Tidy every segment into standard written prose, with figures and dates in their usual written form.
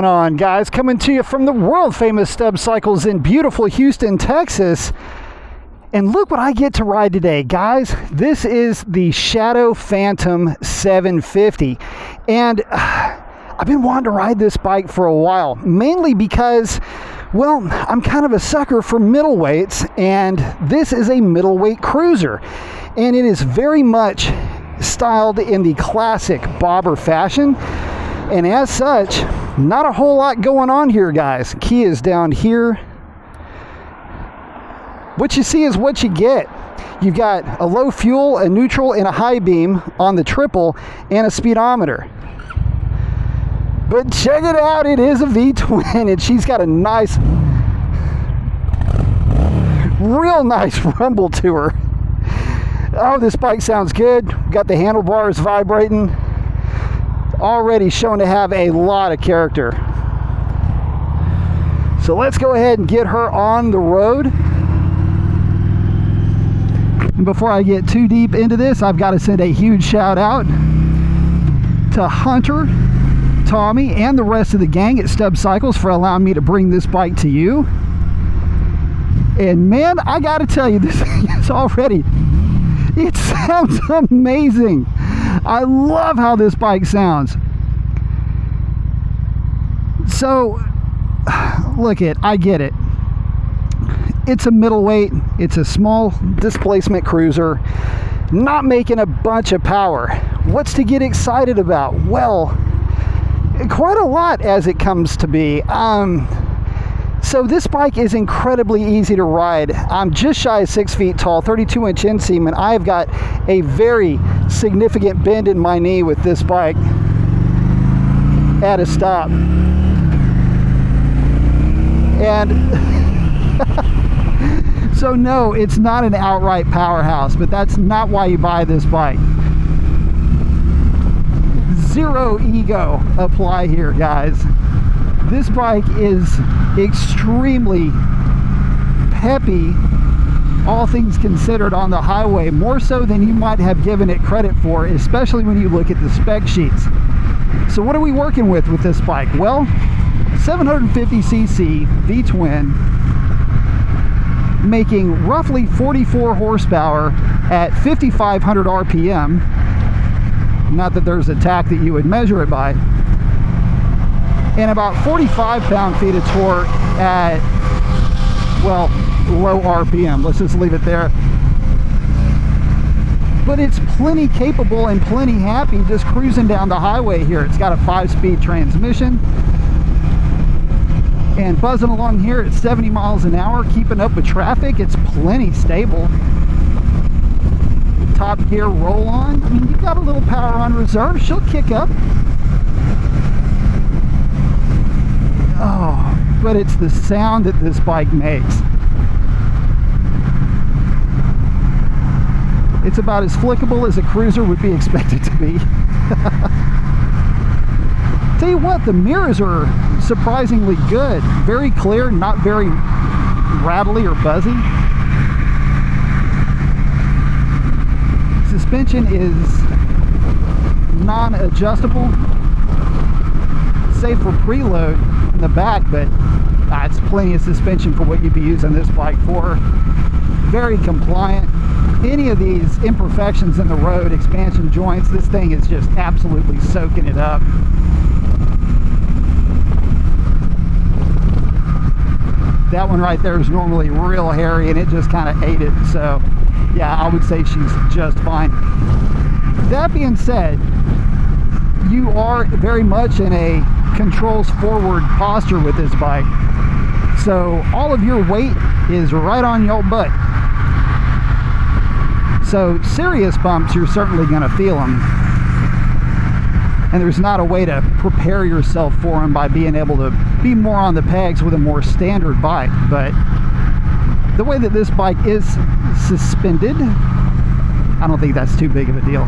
On, guys, coming to you from the world famous Stub Cycles in beautiful Houston, Texas. And look what I get to ride today, guys. This is the Shadow Phantom 750. And I've been wanting to ride this bike for a while, mainly because, well, I'm kind of a sucker for middleweights, and this is a middleweight cruiser. And it is very much styled in the classic bobber fashion. And as such, not a whole lot going on here, guys. Key is down here. What you see is what you get. You've got a low fuel, a neutral, and a high beam on the triple, and a speedometer. But check it out, it is a V-twin, and she's got a nice, real nice rumble to her. Oh, this bike sounds good. Got the handlebars vibrating. Already shown to have a lot of character. So let's go ahead and get her on the road. And before I get too deep into this, I've got to send a huge shout out to Hunter, Tommy, and the rest of the gang at Stub Cycles for allowing me to bring this bike to you. And man, I got to tell you, this thing is already, it sounds amazing. I love how this bike sounds. So, look I get it. It's a middleweight, it's a small displacement cruiser, not making a bunch of power. What's to get excited about? Well, quite a lot as it comes to be. So this bike is incredibly easy to ride. I'm just shy of 6 feet tall, 32-inch inseam, and I've got a very significant bend in my knee with this bike at a stop. And so no, it's not an outright powerhouse, but that's not why you buy this bike. Zero ego apply here, guys. This bike is extremely peppy, all things considered, on the highway, more so than you might have given it credit for, especially when you look at the spec sheets. So what are we working with this bike? Well, 750cc V-twin, making roughly 44 horsepower at 5,500 RPM. Not that there's a tack that you would measure it by. And about 45 pound-feet of torque at, well, low RPM. Let's just leave it there. But it's plenty capable and plenty happy just cruising down the highway here. It's got a 5-speed transmission. And buzzing along here at 70 miles an hour, keeping up with traffic. It's plenty stable. Top gear roll on. I mean, you've got a little power on reserve. She'll kick up. Oh, but it's the sound that this bike makes. It's about as flickable as a cruiser would be expected to be. Tell you what, the mirrors are surprisingly good. Very clear, not very rattly or buzzy. Suspension is non-adjustable. Safe for preload in the back, but it's plenty of suspension for what you'd be using this bike for. Very compliant. Any of these imperfections in the road, expansion joints, this thing is just absolutely soaking it up. That one right there is normally real hairy, and it just kind of ate it. So yeah, I would say she's just fine. That being said, you are very much in a controls forward posture with this bike. So all of your weight is right on your butt. So serious bumps, you're certainly going to feel them. And there's not a way to prepare yourself for them by being able to be more on the pegs with a more standard bike. But the way that this bike is suspended, I don't think that's too big of a deal.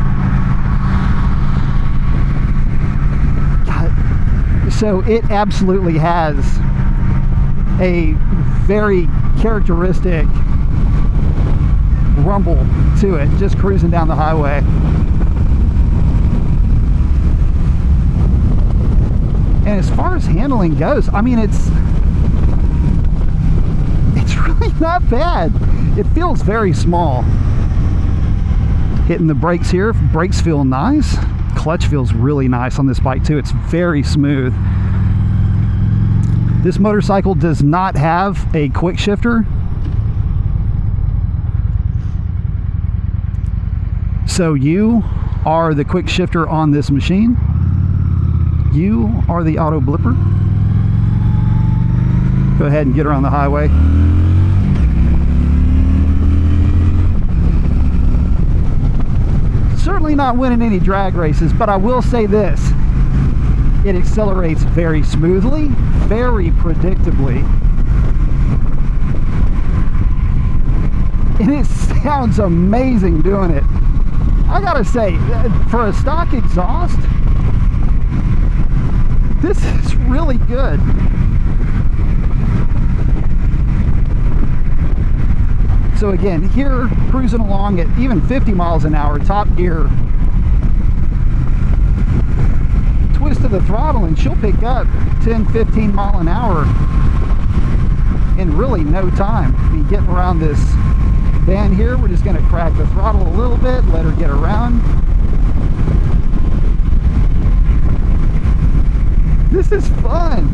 So it absolutely has a very characteristic rumble to it, just cruising down the highway. And as far as handling goes, I mean, it's really not bad. It feels very small. Hitting the brakes here, brakes feel nice. Clutch feels really nice on this bike too. It's very smooth. This motorcycle does not have a quick shifter. So you are the quick shifter on this machine. You are the auto blipper. Go ahead and get her on the highway. Certainly not winning any drag races, but I will say this. It accelerates very smoothly, very predictably. And it sounds amazing doing it. I gotta say, for a stock exhaust, this is really good. So again, here, cruising along at even 50 miles an hour, top gear, twist of the throttle and she'll pick up 10, 15 mile an hour in really no time. I mean, getting around this van here, we're just going to crack the throttle a little bit, let her get around. This is fun.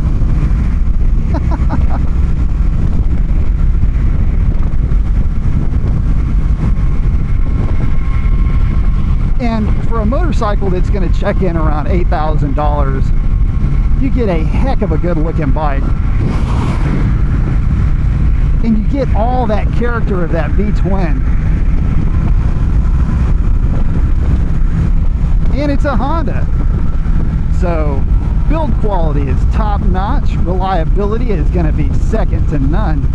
And for a motorcycle that's going to check in around $8,000, you get a heck of a good looking bike. And you get all that character of that V-twin. And it's a Honda. So build quality is top notch. Reliability is going to be second to none.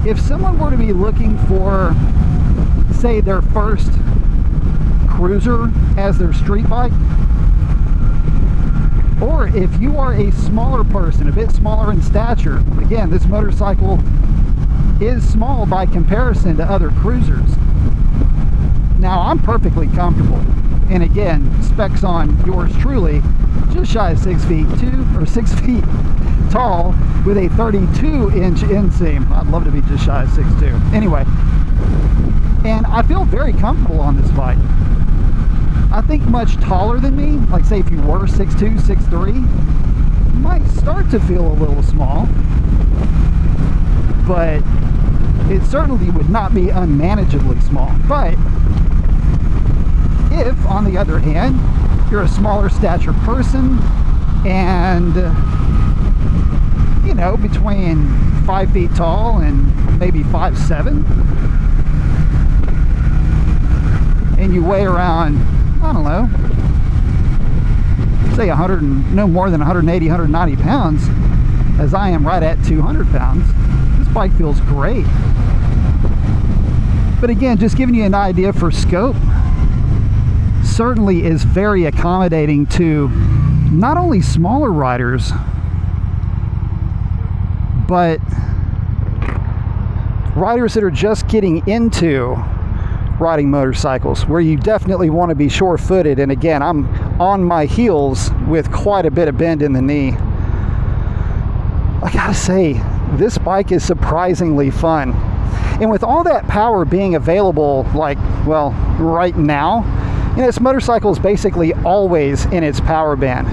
If someone were to be looking for, say, their first cruiser as their street bike, or if you are a smaller person, a bit smaller in stature, again, this motorcycle is small by comparison to other cruisers. Now, I'm perfectly comfortable. And again, specs on yours truly, just shy of 6 feet 6 feet tall with a 32-inch inseam. I'd love to be just shy of 6'2". Anyway, and I feel very comfortable on this bike. I think much taller than me, like say if you were 6'2", 6'3", might start to feel a little small, but it certainly would not be unmanageably small. But if, on the other hand, you're a smaller stature person and, you know, between 5 feet tall and maybe 5'7", and you weigh around, I don't know, say no more than 180, 190 pounds, as I am right at 200 pounds, this bike feels great. But again, just giving you an idea for scope, certainly is very accommodating to not only smaller riders, but riders that are just getting into riding motorcycles, where you definitely want to be sure-footed. And again, I'm on my heels with quite a bit of bend in the knee. I gotta say, this bike is surprisingly fun. And with all that power being available, like, well, right now, you know, this motorcycle is basically always in its power band.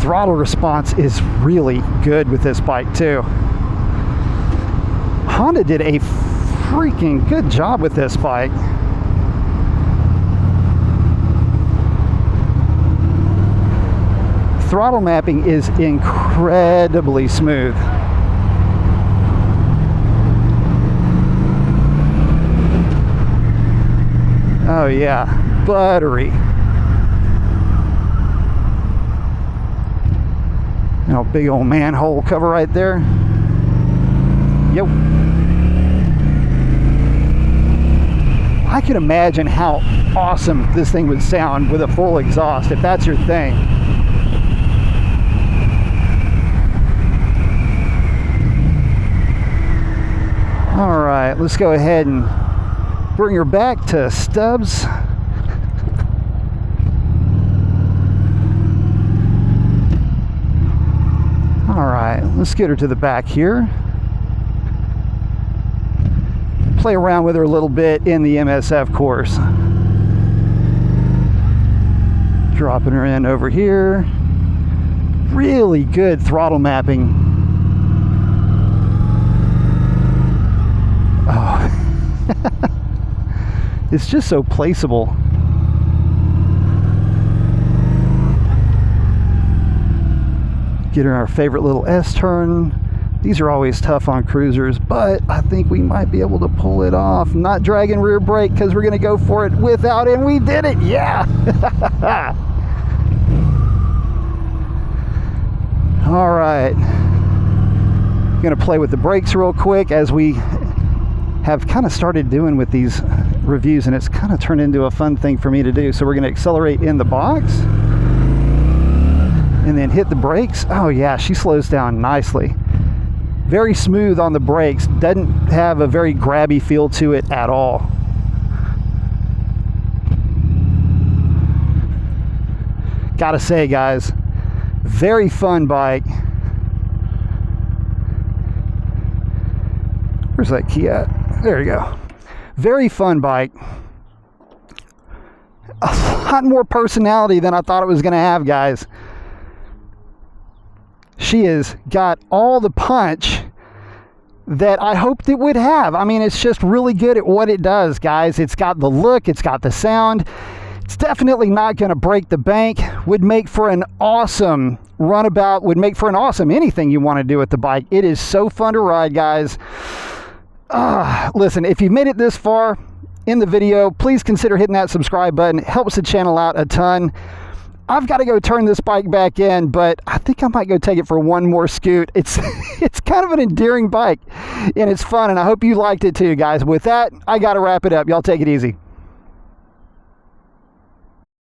Throttle response is really good with this bike too. Honda did a freaking good job with this bike. Throttle mapping is incredibly smooth. Oh yeah, buttery. You know, big old manhole cover right there. Yep. I can imagine how awesome this thing would sound with a full exhaust, if that's your thing. All right, let's go ahead and Bring her back to stubs. All right, let's get her to the back here. Play around with her a little bit in the MSF course. Dropping her in over here. Really good throttle mapping. Oh, it's just so placeable. Get her our favorite little S-turn. These are always tough on cruisers, but I think we might be able to pull it off. Not dragging rear brake because we're going to go for it without, and we did it. Yeah. All right. Going to play with the brakes real quick as we have kind of started doing with these reviews, and it's kind of turned into a fun thing for me to do. So we're going to accelerate in the box and then hit the brakes. Oh yeah, she slows down nicely. Very smooth on the brakes. Doesn't have a very grabby feel to it at all. Gotta say, guys, very fun bike. Where's that key at? There you go. Very fun bike. A lot more personality than I thought it was going to have, guys. She has got all the punch that I hoped it would have. I mean, it's just really good at what it does, guys. It's got the look, it's got the sound. It's definitely not going to break the bank. Would make for an awesome runabout, would make for an awesome anything you want to do with the bike. It is so fun to ride, guys. Listen, if you've made it this far in the video, please consider hitting that subscribe button. It helps the channel out a ton. I've got to go turn this bike back in, but I think I might go take it for one more scoot. It's kind of an endearing bike, and it's fun, and I hope you liked it too, guys. With that, I got to wrap it up. Y'all take it easy.